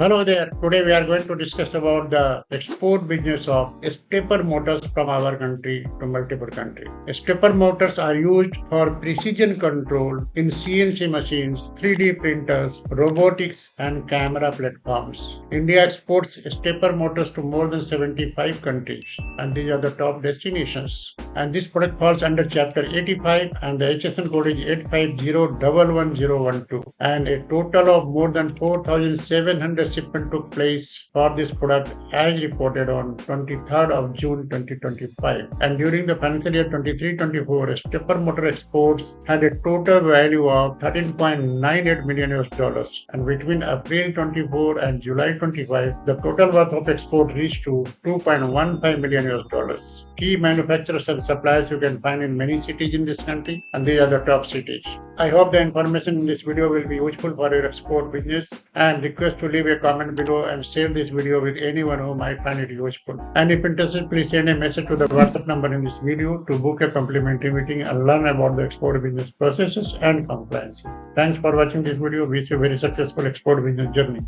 Hello there. Today we are going to discuss about the export business of stepper motors from our country to multiple countries. Stepper motors are used for precision control in CNC machines, 3D printers, robotics, and camera platforms. India exports stepper motors to more than 75 countries, and these are the top destinations. And this product falls under Chapter 85, and the HSN code is 850111012. And a total of more than 4,700 shipment took place for this product as reported on 23rd of June 2025. And during the financial year 23-24, stepper motor exports had a total value of 13.98 million US dollars. And between April 24 and July 25, the total worth of export reached to 2.15 million US dollars. Key manufacturers and suppliers you can find in many cities in this country, and these are the top cities. I hope the information in this video will be useful for your export business, and request to leave a comment below and share this video with anyone who might find it useful. And if interested, please send a message to the WhatsApp number in this video to book a complimentary meeting and learn about the export business processes and compliance. Thanks for watching this video. Wish you a very successful export business journey.